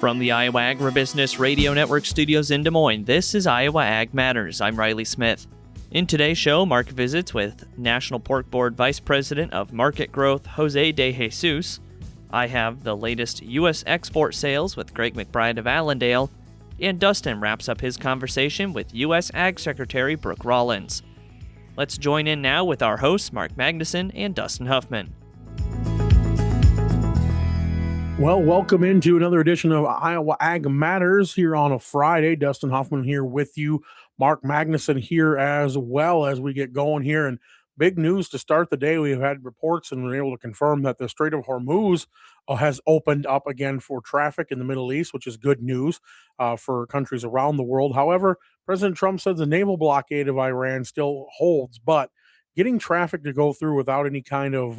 From the Iowa Agribusiness Radio Network studios in Des Moines, this is Iowa Ag Matters. I'm Riley Smith. In today's show, Mark visits with National Pork Board Vice President of Market Growth, Jose De Jesus. I have the latest U.S. export sales with Greg McBride of Allendale. And Dustin wraps up his conversation with U.S. Ag Secretary Brooke Rollins. Let's join in now with our hosts, Mark Magnuson and Dustin Huffman. Well, welcome into another edition of Iowa Ag Matters here on a Friday. Dustin Huffman here with you. Mark Magnuson here as well as we get going here. And big news to start the day. We've had reports and we're able to confirm that the Strait of Hormuz has opened up again for traffic in the Middle East, which is good news for countries around the world. However, President Trump says the naval blockade of Iran still holds, but getting traffic to go through without any kind of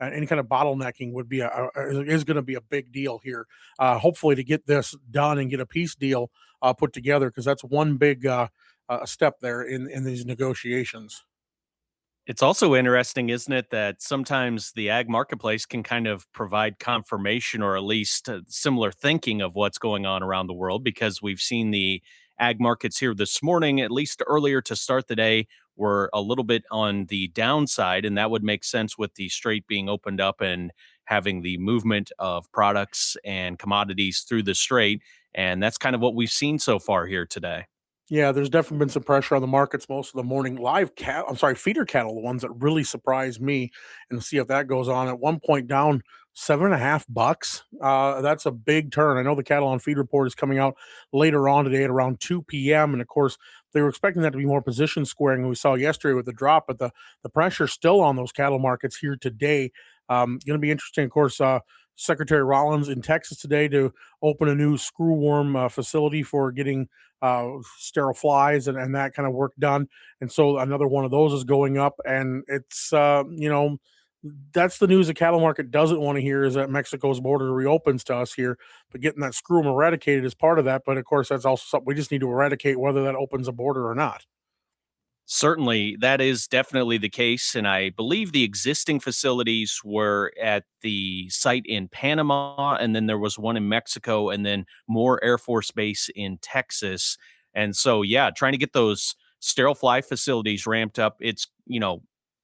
bottlenecking would be is going to be a big deal here. Hopefully, to get this done and get a peace deal put together, because that's one big step there in these negotiations. It's also interesting, isn't it, that sometimes the ag marketplace can kind of provide confirmation or at least similar thinking of what's going on around the world, because we've seen the ag markets here this morning, at least earlier to start the day, were a little bit on the downside, and that would make sense with the strait being opened up and having the movement of products and commodities through the strait, and that's kind of what we've seen so far here today. Yeah, there's definitely been some pressure on the markets most of the morning. Feeder cattle, the ones that really surprised me, and see if that goes on. At one point down $7.50. That's a big turn. I know the cattle on feed report is coming out later on today at around 2 p.m. And of course, they were expecting that to be more position squaring than we saw yesterday with the drop, but the pressure still on those cattle markets here today. Going to be interesting, of course. Secretary Rollins in Texas today to open a new screwworm facility for getting sterile flies and that kind of work done. And so another one of those is going up, and it's, that's the news the cattle market doesn't want to hear, is that Mexico's border reopens to us here, but getting that screwworm eradicated is part of that. But of course, that's also something we just need to eradicate, whether that opens a border or not. Certainly, that is definitely the case, and I believe the existing facilities were at the site in Panama, and then there was one in Mexico, and then more Air Force Base in Texas. And so, yeah, trying to get those sterile fly facilities ramped up, it's,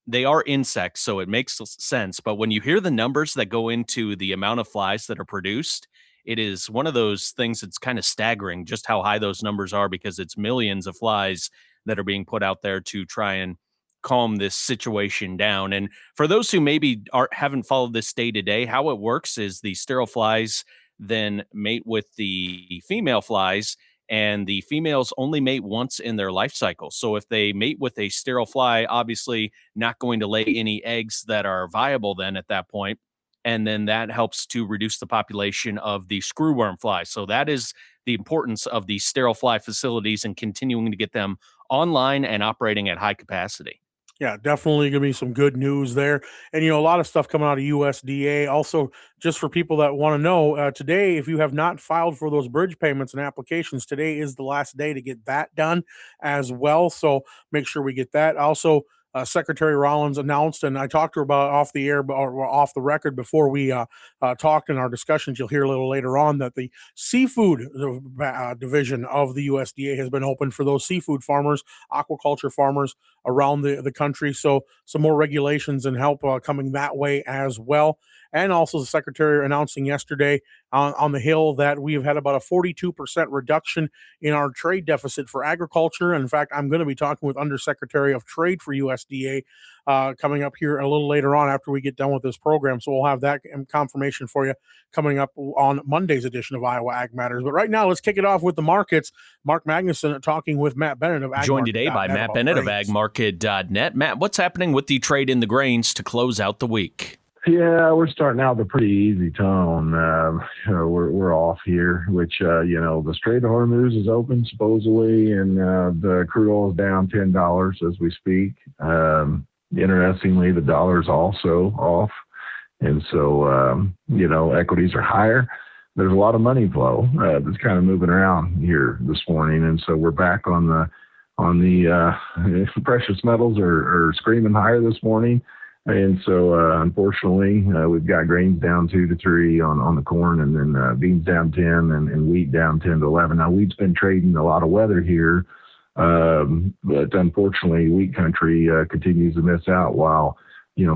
they are insects, so it makes sense. But when you hear the numbers that go into the amount of flies that are produced, it is one of those things that's kind of staggering just how high those numbers are, because it's millions of flies that are being put out there to try and calm this situation down. And for those who maybe haven't followed this day to day, how it works is the sterile flies then mate with the female flies, and the females only mate once in their life cycle. So if they mate with a sterile fly, obviously not going to lay any eggs that are viable then at that point. And then that helps to reduce the population of the screwworm fly. So that is the importance of the sterile fly facilities and continuing to get them online and operating at high capacity. Yeah, definitely going to be some good news there. And, a lot of stuff coming out of USDA. Also, just for people that want to know, today, if you have not filed for those bridge payments and applications, today is the last day to get that done as well. So make sure we get that. Also, Secretary Rollins announced, and I talked to her about off the air or off the record before we talked in our discussions. You'll hear a little later on that the seafood division of the USDA has been open for those seafood farmers, aquaculture farmers around the country. So some more regulations and help coming that way as well. And also the Secretary announcing yesterday on the Hill that we have had about a 42% reduction in our trade deficit for agriculture. And in fact, I'm going to be talking with Undersecretary of Trade for USDA coming up here a little later on after we get done with this program. So we'll have that confirmation for you coming up on Monday's edition of Iowa Ag Matters. But right now, let's kick it off with the markets. Mark Magnuson talking with Matt Bennett of AgMarket.net. Joined today by Matt Bennett of AgMarket.net. Matt, what's happening with the trade in the grains to close out the week? Yeah, we're starting out with a pretty easy tone. We're off here, which, the Strait of Hormuz is open supposedly, and the crude oil is down $10 as we speak. Interestingly, the dollar is also off. And so, equities are higher. There's a lot of money flow that's kind of moving around here this morning. And so we're back on the precious metals are screaming higher this morning. And so, unfortunately, we've got grains down 2 to 3 on the corn, and then beans down 10, and wheat down 10 to 11. Now, wheat's been trading a lot of weather here, but unfortunately, wheat country continues to miss out, while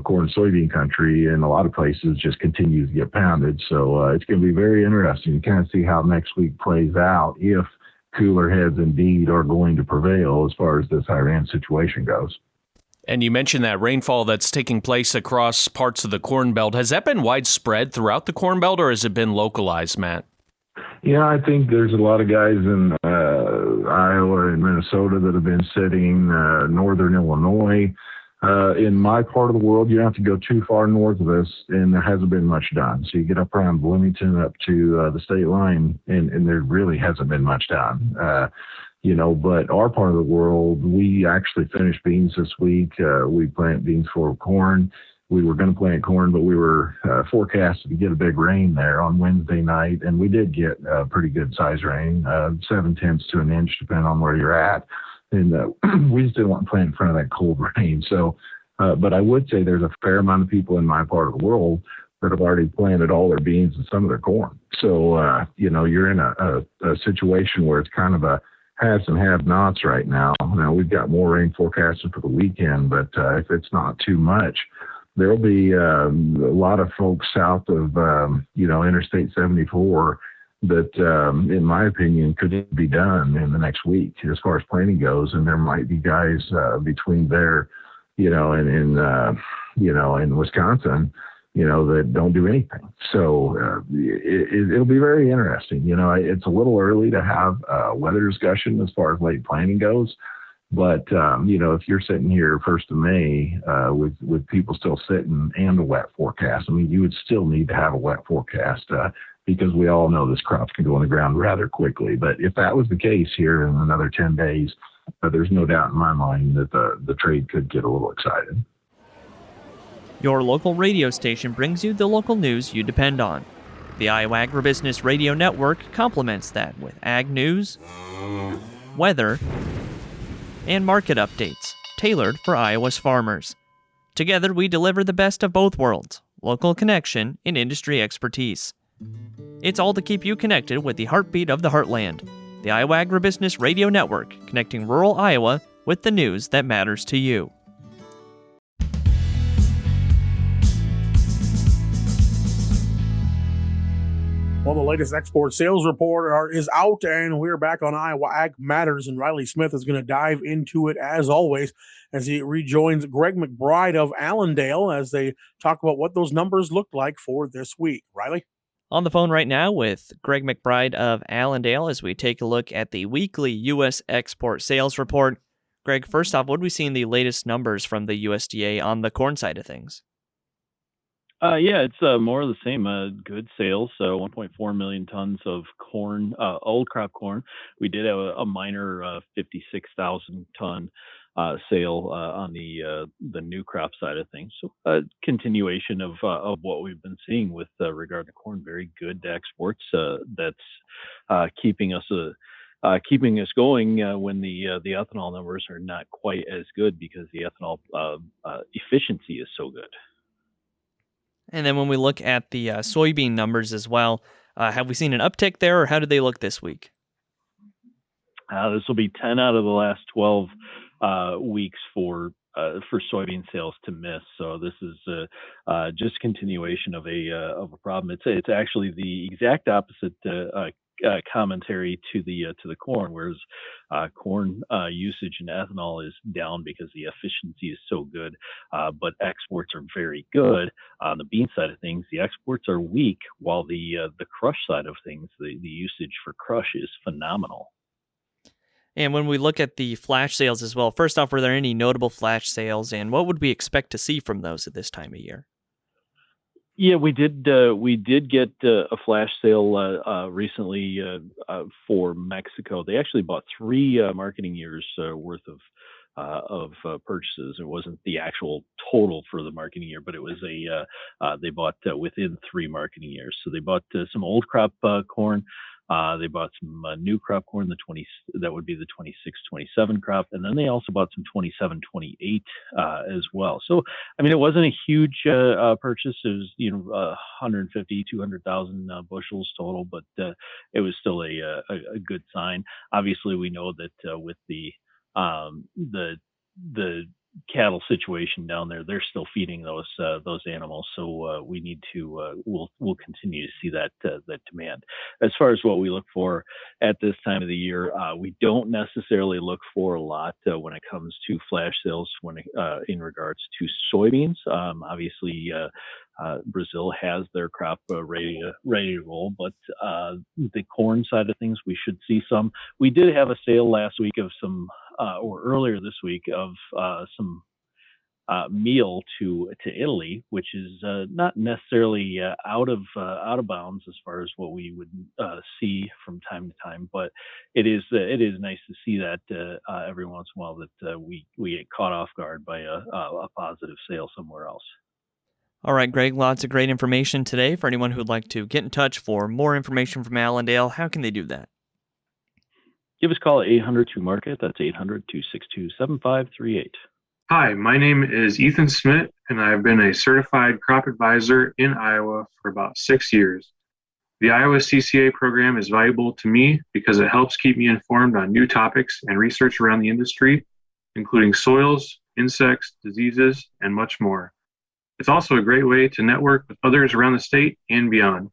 corn and soybean country in a lot of places just continues to get pounded. So it's going to be very interesting to kind of see how next week plays out, if cooler heads indeed are going to prevail as far as this Iran situation goes. And you mentioned that rainfall that's taking place across parts of the Corn Belt. Has that been widespread throughout the Corn Belt, or has it been localized, Matt? Yeah, I think there's a lot of guys in Iowa and Minnesota that have been sitting, northern Illinois. In my part of the world, you don't have to go too far north of us, and there hasn't been much done. So you get up around Bloomington up to the state line, and there really hasn't been much done. But our part of the world, we actually finished beans this week. We planted beans for corn. We were going to plant corn, but we were forecasted to get a big rain there on Wednesday night, and we did get a pretty good size rain, 0.7 to an inch, depending on where you're at. And we just didn't want to plant in front of that cold rain. So, but I would say there's a fair amount of people in my part of the world that have already planted all their beans and some of their corn. So, you're in a situation where it's kind of a haves and have-nots right now. Now, we've got more rain forecasted for the weekend, but if it's not too much, there'll be a lot of folks south of, Interstate 74 that, in my opinion, could be done in the next week as far as planting goes. And there might be guys between there, in Wisconsin, that don't do anything. So it'll be very interesting. It's a little early to have a weather discussion as far as late planting goes. But, if you're sitting here 1st of May with people still sitting and a wet forecast, you would still need to have a wet forecast because we all know this crop can go on the ground rather quickly. But if that was the case here in another 10 days, there's no doubt in my mind that the trade could get a little excited. Your local radio station brings you the local news you depend on. The Iowa Agribusiness Radio Network complements that with ag news, weather, and market updates tailored for Iowa's farmers. Together, we deliver the best of both worlds, local connection and industry expertise. It's all to keep you connected with the heartbeat of the heartland. The Iowa Agribusiness Radio Network, connecting rural Iowa with the news that matters to you. Well, the latest export sales report is out, and we're back on Iowa Ag Matters, and Riley Smith is going to dive into it as always as he rejoins Greg McBride of Allendale as they talk about what those numbers look like for this week. Riley? On the phone right now with Greg McBride of Allendale as we take a look at the weekly U.S. export sales report. Greg, first off, what do we see in the latest numbers from the USDA on the corn side of things? It's more of the same. Good sales, 1.4 million tons of corn, old crop corn. We did have a minor 56,000 ton sale on the new crop side of things. So a continuation of what we've been seeing with regard to corn. Very good exports. That's keeping us going when the ethanol numbers are not quite as good because the ethanol efficiency is so good. And then when we look at the soybean numbers as well, have we seen an uptick there, or how did they look this week? This will be 10 out of the last 12 weeks for soybean sales to miss. So this is just continuation of a problem. It's actually the exact opposite commentary to the corn, whereas corn usage in ethanol is down because the efficiency is so good, but exports are very good. On the bean side of things, the exports are weak, while the crush side of things, the usage for crush is phenomenal. And when we look at the flash sales as well, first off, were there any notable flash sales, and what would we expect to see from those at this time of year? Yeah, we did get a flash sale recently for Mexico. They actually bought 3 marketing years worth of purchases. It wasn't the actual total for the marketing year, but it was they bought within 3 marketing years. So they bought some old crop corn They bought some new crop corn, that would be the 26-27 crop, and then they also bought some 27-28 as well. So, I mean, it wasn't a huge purchase. It was 150, 200,000 bushels total, but it was still a good sign. Obviously, we know that with the cattle situation down there, they're still feeding those animals. So we need to we'll continue to see that demand. As far as what we look for at this time of the year, we don't necessarily look for a lot when it comes to flash sales in regards to soybeans. Obviously, Brazil has their crop ready to roll, but the corn side of things, we should see some. We did have a sale last week of some, or earlier this week, of some meal to Italy, which is not necessarily out of bounds as far as what we would see from time to time, but it is nice to see that every once in a while that we get caught off guard by a positive sale somewhere else. All right, Greg, lots of great information today. For anyone who would like to get in touch for more information from Allendale, how can they do that? Give us a call at 800-2-MARKET. That's 800-262-7538. Hi, my name is Ethan Smith, and I've been a certified crop advisor in Iowa for about 6 years. The Iowa CCA program is valuable to me because it helps keep me informed on new topics and research around the industry, including soils, insects, diseases, and much more. It's also a great way to network with others around the state and beyond.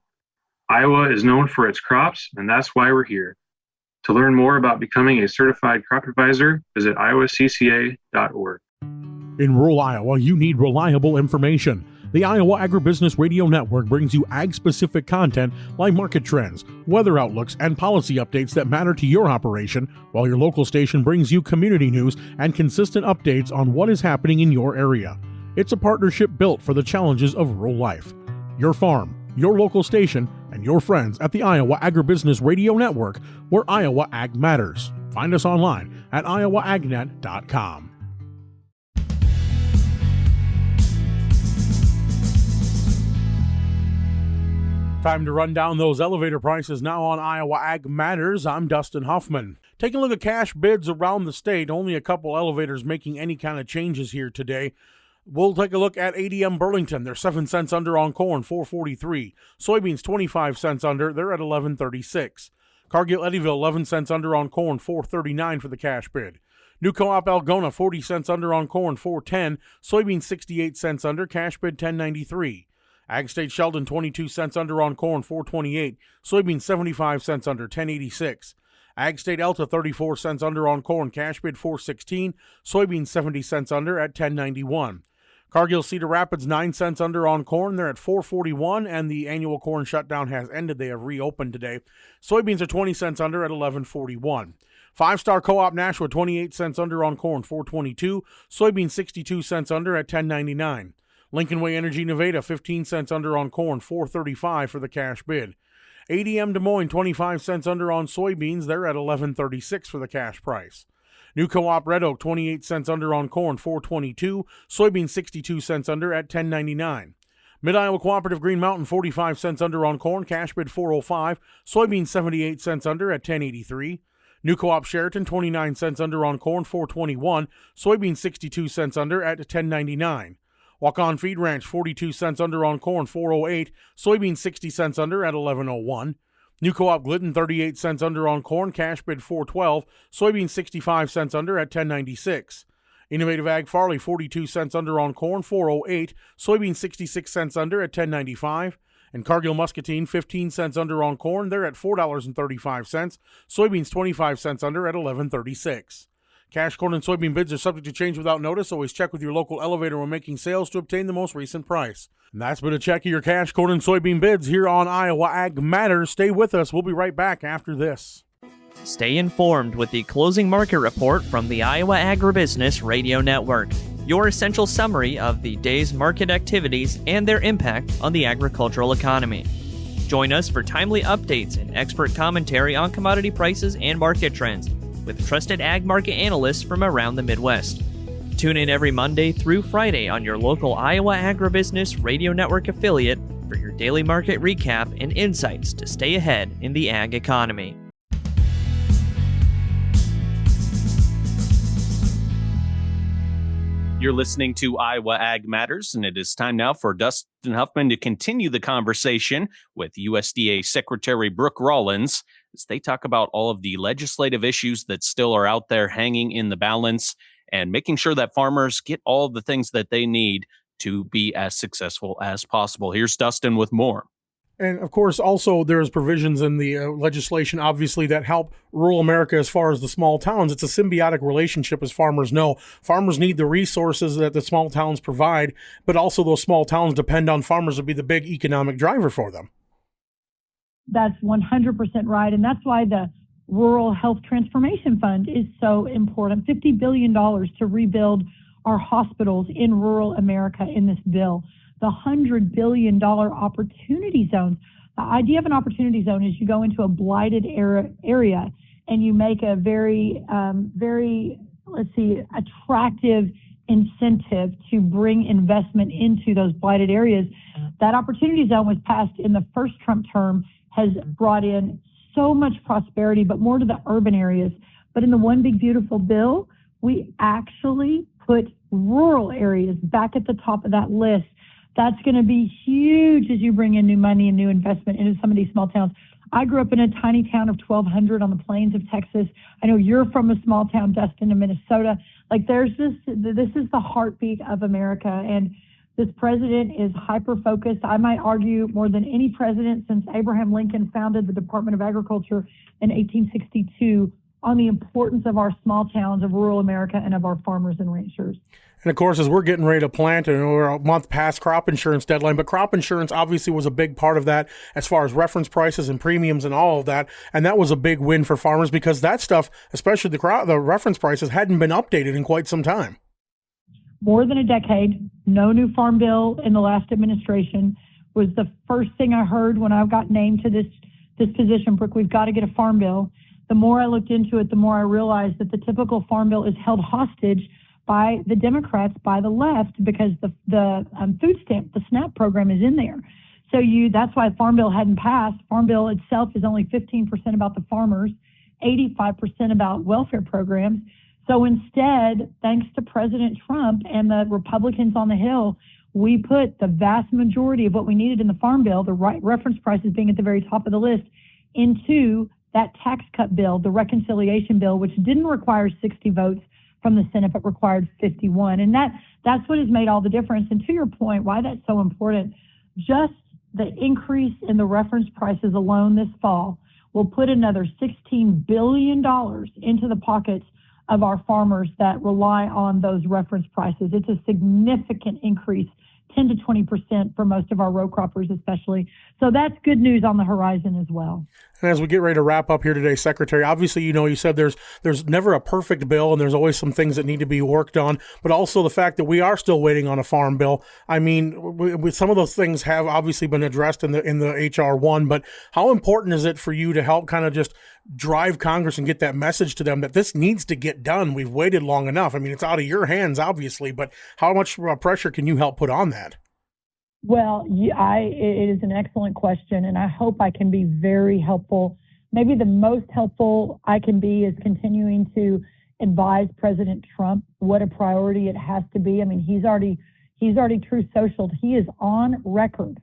Iowa is known for its crops, and that's why we're here. To learn more about becoming a certified crop advisor, visit iowacca.org. In rural Iowa, you need reliable information. The Iowa Agribusiness Radio Network brings you ag-specific content like market trends, weather outlooks, and policy updates that matter to your operation, while your local station brings you community news and consistent updates on what is happening in your area. It's a partnership built for the challenges of rural life. Your farm, your local station, and your friends at the Iowa Agribusiness Radio Network, where Iowa Ag matters. Find us online at iowaagnet.com. Time to run down those elevator prices now on Iowa Ag Matters. I'm Dustin Huffman. Taking a look at cash bids around the state, only a couple elevators making any kind of changes here today. We'll take a look at ADM Burlington. They're 7 cents under on corn, $4.43. Soybeans 25 cents under. They're at $11.36. Cargill Eddyville 11 cents under on corn, $4.39 for the cash bid. New Co-op Algona 40 cents under on corn, $4.10. Soybeans 68 cents under. Cash bid $10.93. Ag State Sheldon 22 cents under on corn, $4.28. Soybeans 75 cents under, $10.86. Ag State Elta 34 cents under on corn, cash bid $4.16. Soybeans 70 cents under at $10.91. Cargill Cedar Rapids 9 cents under on corn. They're at $4.41, and the annual corn shutdown has ended. They have reopened today. Soybeans are 20 cents under at $11.41. Five Star Co-op Nashua 28 cents under on corn, $4.22. Soybeans 62 cents under at $10.99. Lincoln Way Energy Nevada 15 cents under on corn, $4.35 for the cash bid. ADM Des Moines 25 cents under on soybeans. They're at $11.36 for the cash price. New Co-op Red Oak 28 cents under on corn, $4.22. Soybeans 62 cents under at $10.99. Mid-Iowa Cooperative Green Mountain 45 cents under on corn, cash bid $4.05. Soybeans 78 cents under at $10.83. New Co-op Sheraton 29 cents under on corn, $4.21. Soybeans 62 cents under at $10.99. Walk-On Feed Ranch 42 cents under on corn, $4.08. Soybeans 60 cents under at $11.01. New Co-op Glidden 38 cents under on corn, cash bid $4.12. Soybeans 65 cents under at $10.96. Innovative Ag Farley 42 cents under on corn, $4.08. Soybeans 66 cents under at $10.95. And Cargill Muscatine 15 cents under on corn, they're at $4.35. Soybeans 25 cents under at $11.36. Cash corn and soybean bids are subject to change without notice. Always check with your local elevator when making sales to obtain the most recent price. And that's been a check of your cash corn and soybean bids here on Iowa Ag Matters. Stay with us. We'll be right back after this. Stay informed with the closing market report from the Iowa Agribusiness Radio Network, your essential summary of the day's market activities and their impact on the agricultural economy. Join us for timely updates and expert commentary on commodity prices and market trends with trusted ag market analysts from around the Midwest. Tune in every Monday through Friday on your local Iowa Agribusiness Radio Network affiliate for your daily market recap and insights to stay ahead in the ag economy. You're listening to Iowa Ag Matters, and it is time now for Dustin Huffman to continue the conversation with USDA Secretary Brooke Rollins as they talk about all of the legislative issues that still are out there hanging in the balance and making sure that farmers get all the things that they need to be as successful as possible. Here's Dustin with more. And of course, also there's provisions in the legislation, obviously, that help rural America as far as the small towns. It's a symbiotic relationship, as farmers know. Farmers need the resources that the small towns provide, but also those small towns depend on farmers to be the big economic driver for them. That's 100% right. And that's why the Rural Health Transformation Fund is so important. $50 billion to rebuild our hospitals in rural America in this bill. The $100 billion opportunity zones. The idea of an opportunity zone is you go into a blighted area and you make a very attractive incentive to bring investment into those blighted areas. That opportunity zone was passed in the first Trump term, has brought in so much prosperity, but more to the urban areas. But in the One Big Beautiful Bill, we actually put rural areas back at the top of that list. That's going to be huge as you bring in new money and new investment into some of these small towns. I grew up in a tiny town of 1,200 on the plains of Texas. I know you're from a small town, Dustin, in Minnesota. Like this is the heartbeat of America. And this president is hyper-focused. I might argue more than any president since Abraham Lincoln founded the Department of Agriculture in 1862 on the importance of our small towns, of rural America, and of our farmers and ranchers. And of course, as we're getting ready to plant, and we're a month past crop insurance deadline, but crop insurance obviously was a big part of that as far as reference prices and premiums and all of that. And that was a big win for farmers because that stuff, especially the reference prices, hadn't been updated in quite some time. More than a decade, no new farm bill in the last administration. Was the first thing I heard when I got named to this position. Brooke, we've got to get a farm bill. The more I looked into it, the more I realized that the typical farm bill is held hostage by the Democrats, by the left, because the food stamp, the SNAP program is in there. So that's why the farm bill hadn't passed. Farm bill itself is only 15% about the farmers, 85% about welfare programs. So instead, thanks to President Trump and the Republicans on the Hill, we put the vast majority of what we needed in the farm bill, the right reference prices being at the very top of the list, into that tax cut bill, the reconciliation bill, which didn't require 60 votes from the Senate, but required 51. And that's what has made all the difference. And to your point, why that's so important, just the increase in the reference prices alone this fall will put another $16 billion into the pockets of our farmers that rely on those reference prices. It's a significant increase, 10 to 20% for most of our row croppers especially. So that's good news on the horizon as well. And as we get ready to wrap up here today, Secretary, obviously, you said there's never a perfect bill and there's always some things that need to be worked on, but also the fact that we are still waiting on a farm bill. I mean, some of those things have obviously been addressed in the HR1, but how important is it for you to help kind of just drive Congress and get that message to them that this needs to get done? We've waited long enough. I mean, it's out of your hands, obviously, but how much pressure can you help put on that? Well, it is an excellent question, and I hope I can be very helpful. Maybe the most helpful I can be is continuing to advise President Trump what a priority it has to be. I mean, he's already Truth Socialed. He is on record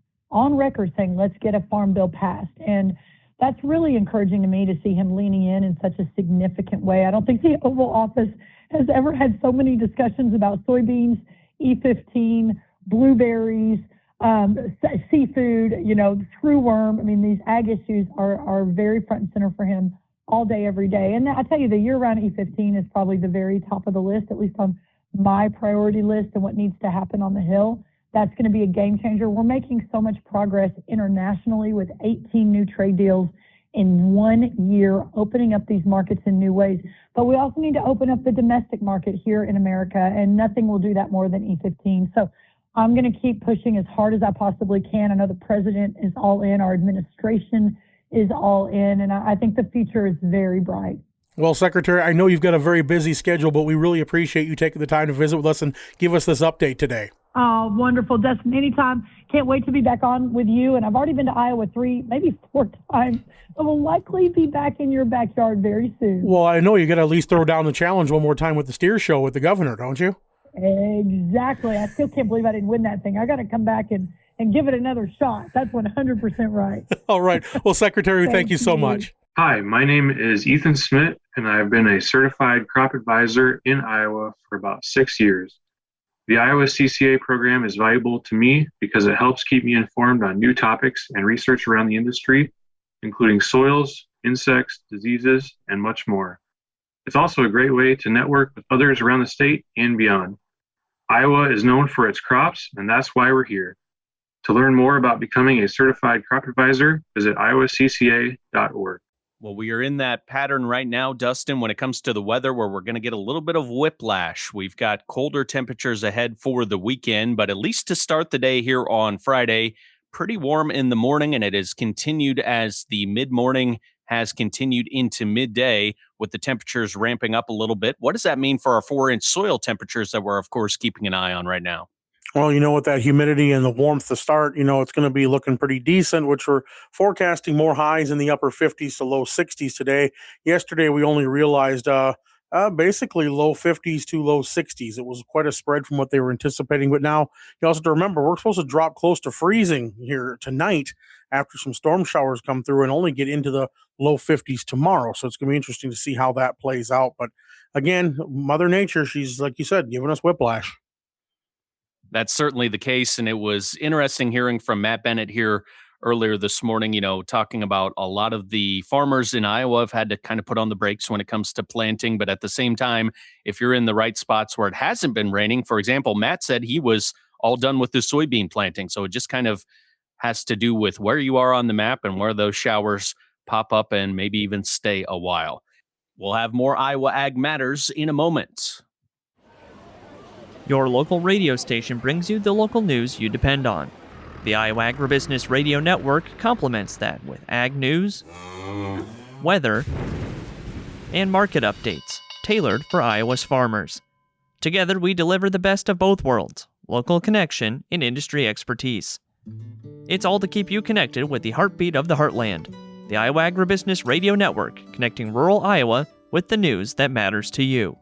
saying, let's get a farm bill passed. And that's really encouraging to me to see him leaning in such a significant way. I don't think the Oval Office has ever had so many discussions about soybeans, E15, blueberries, seafood, screwworm. I mean, these ag issues are very front and center for him all day, every day. And I tell you, the year-round E15 is probably the very top of the list, at least on my priority list and what needs to happen on the Hill. That's going to be a game changer. We're making so much progress internationally with 18 new trade deals in 1 year, opening up these markets in new ways. But we also need to open up the domestic market here in America, and nothing will do that more than E15. So I'm going to keep pushing as hard as I possibly can. I know the president is all in, our administration is all in, and I think the future is very bright. Well, Secretary, I know you've got a very busy schedule, but we really appreciate you taking the time to visit with us and give us this update today. Oh, wonderful. Dustin, anytime. Can't wait to be back on with you. And I've already been to Iowa 3, maybe 4 times. I will likely be back in your backyard very soon. Well, I know you got to at least throw down the challenge one more time with the steer show with the governor, don't you? Exactly. I still can't believe I didn't win that thing. I got to come back and give it another shot. That's 100% right. All right. Well, Secretary, thank you so much. Hi, my name is Ethan Smith, and I've been a certified crop advisor in Iowa for about 6 years. The Iowa CCA program is valuable to me because it helps keep me informed on new topics and research around the industry, including soils, insects, diseases, and much more. It's also a great way to network with others around the state and beyond. Iowa is known for its crops, and that's why we're here. To learn more about becoming a certified crop advisor, visit iowacca.org. Well, we are in that pattern right now, Dustin, when it comes to the weather, where we're going to get a little bit of whiplash. We've got colder temperatures ahead for the weekend, but at least to start the day here on Friday, pretty warm in the morning, and it has continued as the mid-morning has continued into midday with the temperatures ramping up a little bit. What does that mean for our 4-inch soil temperatures that we're, of course, keeping an eye on right now? Well, with that humidity and the warmth to start, it's going to be looking pretty decent, which we're forecasting more highs in the upper 50s to low 60s today. Yesterday, we only realized basically low 50s to low 60s. It was quite a spread from what they were anticipating. But now you also have to remember, we're supposed to drop close to freezing here tonight after some storm showers come through and only get into the low 50s tomorrow. So it's going to be interesting to see how that plays out. But again, Mother Nature, she's, like you said, giving us whiplash. That's certainly the case, and it was interesting hearing from Matt Bennett here earlier this morning, talking about a lot of the farmers in Iowa have had to kind of put on the brakes when it comes to planting, but at the same time, if you're in the right spots where it hasn't been raining, for example, Matt said he was all done with the soybean planting, so it just kind of has to do with where you are on the map and where those showers pop up and maybe even stay a while. We'll have more Iowa Ag Matters in a moment. Your local radio station brings you the local news you depend on. The Iowa Agribusiness Radio Network complements that with ag news, weather, and market updates tailored for Iowa's farmers. Together, we deliver the best of both worlds, local connection and industry expertise. It's all to keep you connected with the heartbeat of the heartland. The Iowa Agribusiness Radio Network, connecting rural Iowa with the news that matters to you.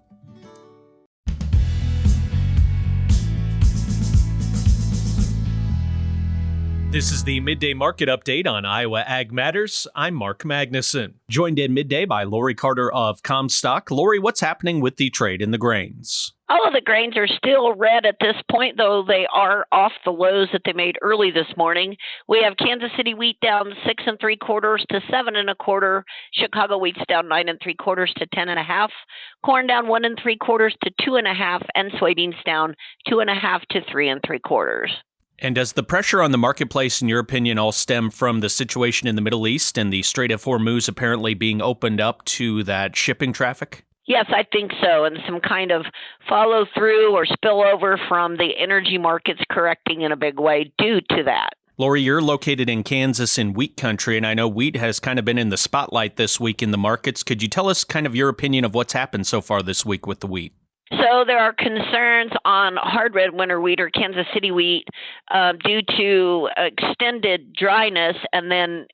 This is the Midday Market Update on Iowa Ag Matters. I'm Mark Magnuson. Joined in midday by Lori Carter of Comstock. Lori, what's happening with the trade in the grains? All of the grains are still red at this point, though they are off the lows that they made early this morning. We have Kansas City wheat down 6 3/4 to 7 1/4. Chicago wheat's down 9 3/4 to 10 1/2. Corn down 1 3/4 to 2 1/2, and soybeans down 2 1/2 to 3 3/4. And does the pressure on the marketplace, in your opinion, all stem from the situation in the Middle East and the Strait of Hormuz apparently being opened up to that shipping traffic? Yes, I think so, and some kind of follow through or spillover from the energy markets correcting in a big way due to that. Lori, you're located in Kansas in wheat country, and I know wheat has kind of been in the spotlight this week in the markets. Could you tell us kind of your opinion of what's happened so far this week with the wheat? So there are concerns on hard red winter wheat or Kansas City wheat due to extended dryness, and then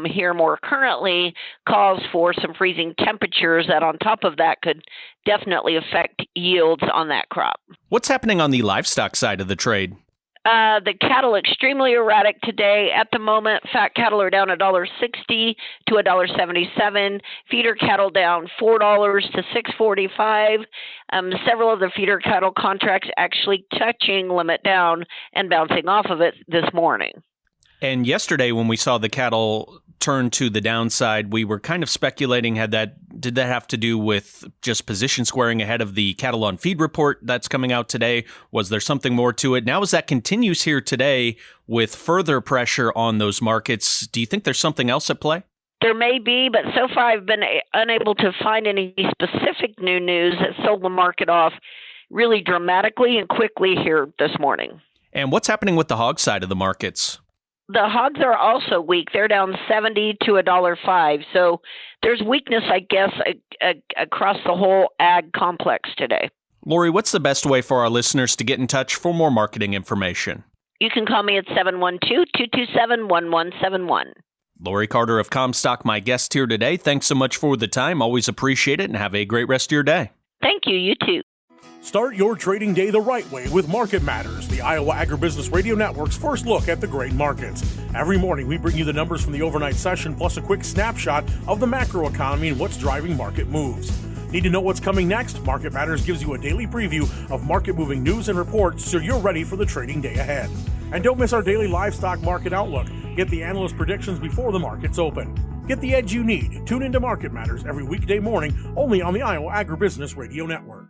here more currently calls for some freezing temperatures that on top of that could definitely affect yields on that crop. What's happening on the livestock side of the trade? The cattle extremely erratic today. At the moment, fat cattle are down $1.60 to $1.77. Feeder cattle down $4 to $6.45. Several of the feeder cattle contracts actually touching limit down and bouncing off of it this morning. And yesterday, when we saw the cattle turn to the downside, we were kind of speculating, did that have to do with just position squaring ahead of the cattle on feed report that's coming out today? Was there something more to it? Now, as that continues here today with further pressure on those markets, do you think there's something else at play? There may be, but so far I've been unable to find any specific new news that sold the market off really dramatically and quickly here this morning. And what's happening with the hog side of the markets? The hogs are also weak. They're down 70 to $1.05. So there's weakness, I guess, across the whole ag complex today. Lori, what's the best way for our listeners to get in touch for more marketing information? You can call me at 712-227-1171. Lori Carter of Comstock, my guest here today. Thanks so much for the time. Always appreciate it, and have a great rest of your day. Thank you. You too. Start your trading day the right way with Market Matters, the Iowa Agribusiness Radio Network's first look at the grain markets. Every morning, we bring you the numbers from the overnight session, plus a quick snapshot of the macroeconomy and what's driving market moves. Need to know what's coming next? Market Matters gives you a daily preview of market-moving news and reports so you're ready for the trading day ahead. And don't miss our daily livestock market outlook. Get the analyst predictions before the markets open. Get the edge you need. Tune into Market Matters every weekday morning, only on the Iowa Agribusiness Radio Network.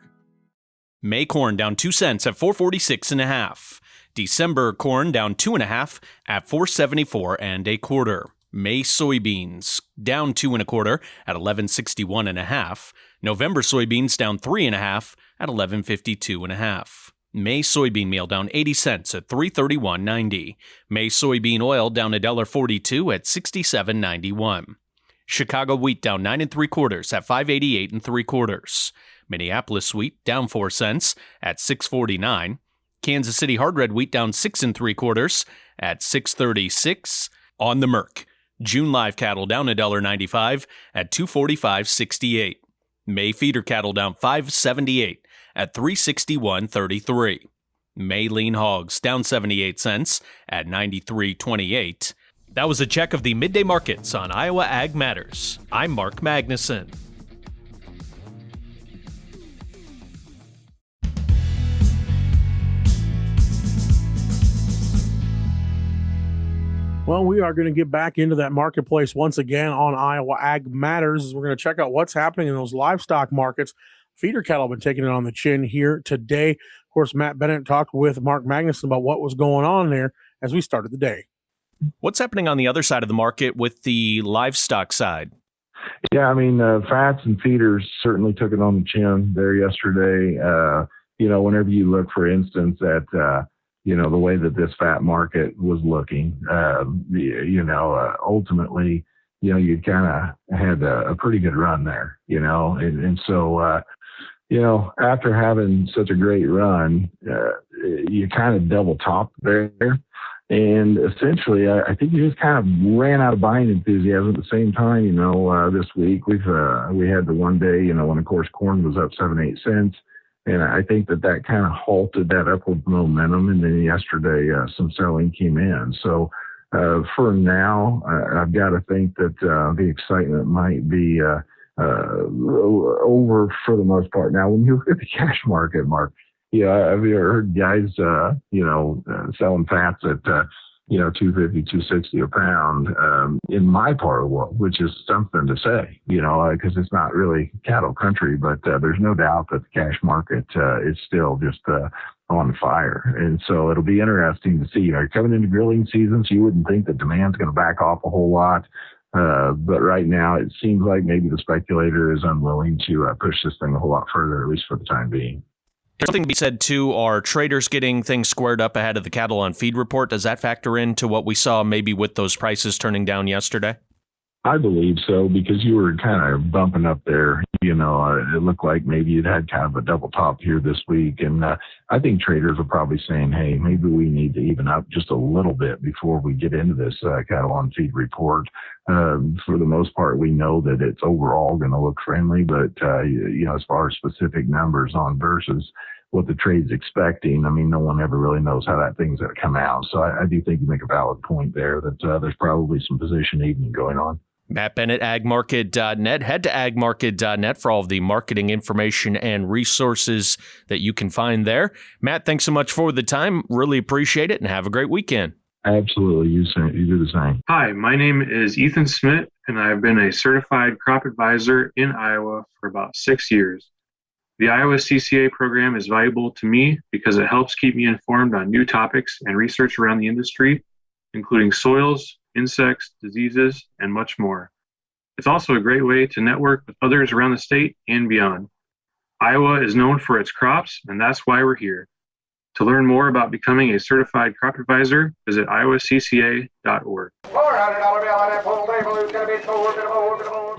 May corn down 2 cents at 446.5. December corn down 2.5 at 474 1/4. May soybeans down 2 1/4 at 1161.5. November soybeans down 3.5 at 1152.5. May soybean meal down 80 cents at 331.90. May soybean oil down $1.42 at 67.91. Chicago wheat down 9 3/4 at 588 3/4. Minneapolis wheat down 4 cents at 649. Kansas City hard red wheat down 6 3/4 at 636. On the Merc, June live cattle down $1.95 at 245.68. May feeder cattle down 5.78 at 361.33. May lean hogs down 78 cents at 93.28. That was a check of the midday markets on Iowa Ag Matters. I'm Mark Magnuson. Well, we are going to get back into that marketplace once again on Iowa Ag Matters. We're going to check out what's happening in those livestock markets. Feeder cattle have been taking it on the chin here today. Of course, Matt Bennett talked with Mark Magnuson about what was going on there as we started the day. What's happening on the other side of the market with the livestock side? Yeah, I mean, fats and feeders certainly took it on the chin there yesterday. Whenever you look, for instance, at the way that this fat market was looking, ultimately, you kind of had a pretty good run there, so after having such a great run, you kind of double top there. And essentially, I think you just kind of ran out of buying enthusiasm at the same time. This week we had the one day, when of course corn was up 7-8 cents. And I think that kind of halted that upward momentum. And then yesterday, some selling came in. So for now, I've got to think that the excitement might be over for the most part. Now, when you look at the cash market, Mark, I've heard guys, selling fats at, $250, $260 a pound in my part of the world, which is something to say, because it's not really cattle country, but there's no doubt that the cash market is still just on fire. And so it'll be interesting to see. Coming into grilling season, so you wouldn't think that demand's going to back off a whole lot. But right now, it seems like maybe the speculator is unwilling to push this thing a whole lot further, at least for the time being. There's something to be said, too. Are traders getting things squared up ahead of the cattle on feed report? Does that factor into what we saw maybe with those prices turning down yesterday? I believe so, because you were kind of bumping up there. It looked like maybe you'd had kind of a double top here this week. And I think traders are probably saying, hey, maybe we need to even up just a little bit before we get into this cattle on feed report. For the most part, we know that it's overall going to look friendly. But, as far as specific numbers on versus what the trade's expecting, I mean, no one ever really knows how that thing's going to come out. So I do think you make a valid point there that there's probably some position evening going on. Matt Bennett, agmarket.net. Head to agmarket.net for all of the marketing information and resources that you can find there. Matt, thanks so much for the time. Really appreciate it, and have a great weekend. Absolutely. You do the same. Hi, my name is Ethan Smith, and I've been a certified crop advisor in Iowa for about 6 years. The Iowa CCA program is valuable to me because it helps keep me informed on new topics and research around the industry, including soils, insects, diseases, and much more. It's also a great way to network with others around the state and beyond. Iowa is known for its crops, and that's why we're here. To learn more about becoming a certified crop advisor, visit iowacca.org.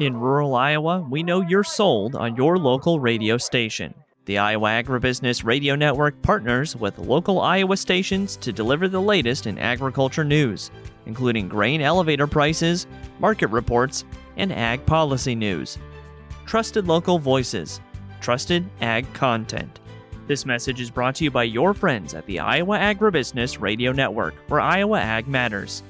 In rural Iowa, we know you're sold on your local radio station. The Iowa Agribusiness Radio Network partners with local Iowa stations to deliver the latest in agriculture news, including grain elevator prices, market reports, and ag policy news. Trusted local voices, trusted ag content. This message is brought to you by your friends at the Iowa Agribusiness Radio Network, where Iowa Ag matters.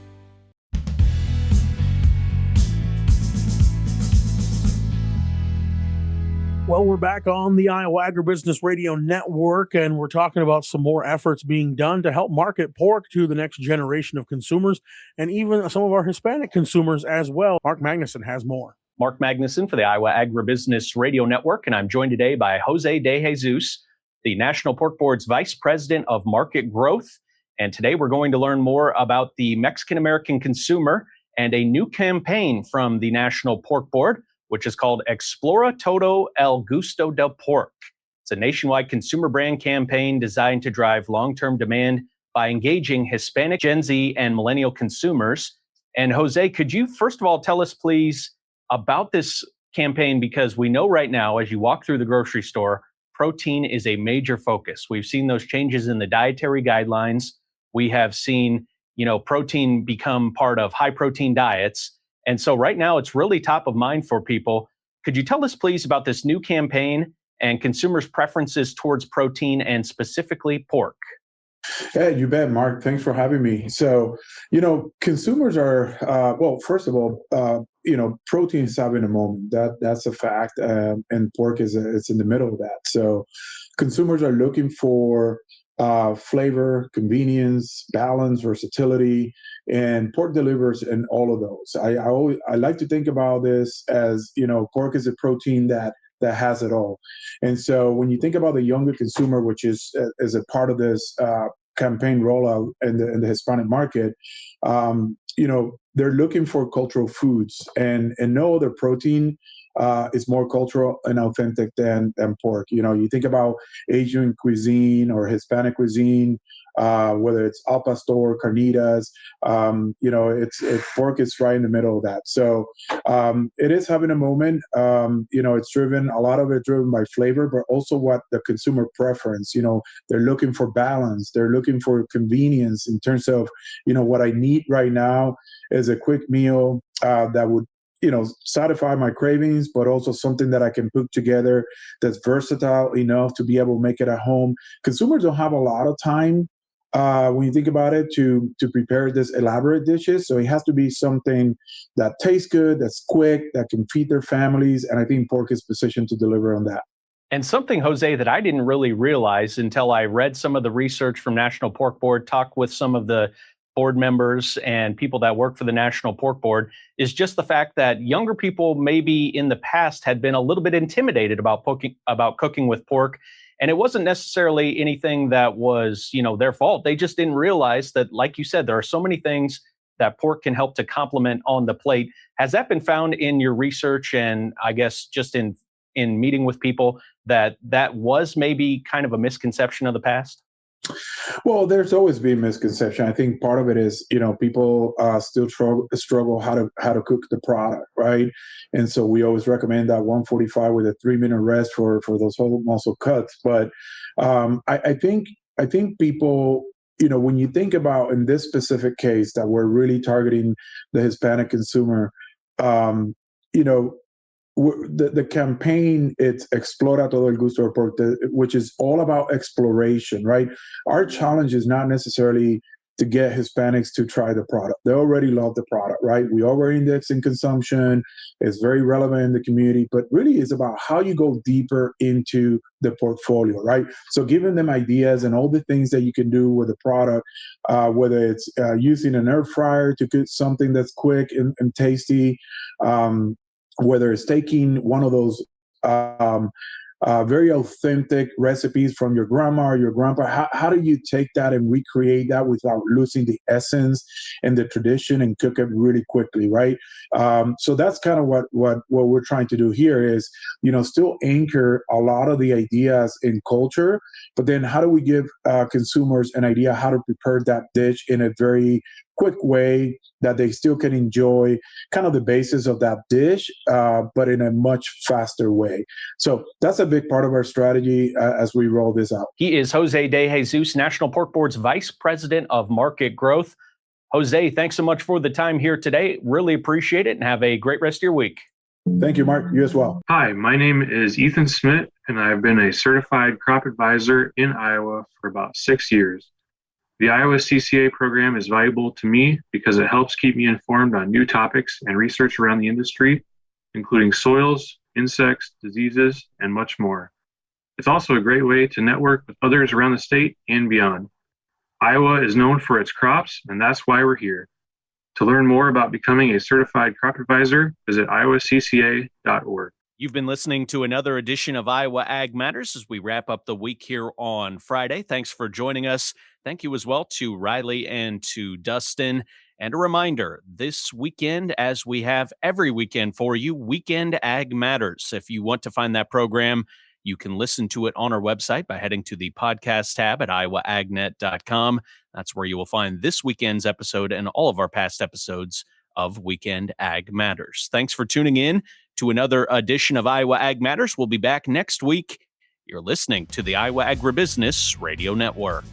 Well, we're back on the Iowa Agribusiness Radio Network, and we're talking about some more efforts being done to help market pork to the next generation of consumers and even some of our Hispanic consumers as well. Mark Magnuson has more. Mark Magnuson for the Iowa Agribusiness Radio Network, and I'm joined today by Jose De Jesus, the National Pork Board's Vice President of Market Growth. And today we're going to learn more about the Mexican-American consumer and a new campaign from the National Pork Board, which is called Explora Todo El Gusto del Pork. It's a nationwide consumer brand campaign designed to drive long-term demand by engaging Hispanic, Gen Z, and millennial consumers. And Jose, could you first of all tell us, please, about this campaign? Because we know right now, as you walk through the grocery store, protein is a major focus. We've seen those changes in the dietary guidelines. We have seen, protein become part of high protein diets. And so right now, it's really top of mind for people. Could you tell us, please, about this new campaign and consumers' preferences towards protein and specifically pork? Yeah, you bet, Mark. Thanks for having me. So, consumers are, first of all, protein is having a moment. That's a fact. And pork is in the middle of that. So consumers are looking for flavor, convenience, balance, versatility, and pork delivers in all of those. I like to think about this as, pork is a protein that has it all. And so when you think about the younger consumer, which is a part of this campaign rollout in the Hispanic market, they're looking for cultural foods, and no other protein is more cultural and authentic than pork. You think about Asian cuisine or Hispanic cuisine, whether it's al pastor, carnitas, it's pork is right in the middle of that. So it is having a moment. It's driven, a lot of it driven by flavor, but also what the consumer preference. They're looking for balance. They're looking for convenience in terms of, what I need right now is a quick meal that would satisfy my cravings, but also something that I can put together that's versatile enough to be able to make it at home. Consumers don't have a lot of time when you think about it to prepare this elaborate dishes. So it has to be something that tastes good, that's quick, that can feed their families. And I think pork is positioned to deliver on that. And something, Jose, that I didn't really realize until I read some of the research from National Pork Board, talked with some of the board members and people that work for the National Pork Board, is just the fact that younger people maybe in the past had been a little bit intimidated about cooking with pork. And it wasn't necessarily anything that was, their fault. They just didn't realize that, like you said, there are so many things that pork can help to complement on the plate. Has that been found in your research, and I guess just in meeting with people, that was maybe kind of a misconception of the past? Well, there's always been misconception. I think part of it is, people still struggle how to cook the product, right? And so we always recommend that 145 with a 3-minute rest for those whole muscle cuts. But I think people, when you think about in this specific case that we're really targeting the Hispanic consumer, the campaign, it's Explora Todo El Gusto del Pork, which is all about exploration, right? Our challenge is not necessarily to get Hispanics to try the product. They already love the product, right? We already index in consumption. It's very relevant in the community, but really it's about how you go deeper into the portfolio, right? So giving them ideas and all the things that you can do with the product, whether it's using an air fryer to cook something that's quick and tasty, whether it's taking one of those very authentic recipes from your grandma or your grandpa. How do you take that and recreate that without losing the essence and the tradition and cook it really quickly, right? So that's kind of what we're trying to do here is, still anchor a lot of the ideas in culture, but then how do we give consumers an idea how to prepare that dish in a very quick way that they still can enjoy kind of the basis of that dish, but in a much faster way. So that's a big part of our strategy as we roll this out. He is Jose De Jesus, National Pork Board's Vice President of Market Growth. Jose, thanks so much for the time here today. Really appreciate it, and have a great rest of your week. Thank you, Mark. You as well. Hi, my name is Ethan Smith, and I've been a certified crop advisor in Iowa for about 6 years. The Iowa CCA program is valuable to me because it helps keep me informed on new topics and research around the industry, including soils, insects, diseases, and much more. It's also a great way to network with others around the state and beyond. Iowa is known for its crops, and that's why we're here. To learn more about becoming a certified crop advisor, visit iowacca.org. You've been listening to another edition of Iowa Ag Matters as we wrap up the week here on Friday. Thanks for joining us. Thank you as well to Riley and to Dustin. And a reminder, this weekend, as we have every weekend for you, Weekend Ag Matters. If you want to find that program, you can listen to it on our website by heading to the podcast tab at iowaagnet.com. That's where you will find this weekend's episode and all of our past episodes of Weekend Ag Matters. Thanks for tuning in to another edition of Iowa Ag Matters. We'll be back next week. You're listening to the Iowa Agribusiness Radio Network.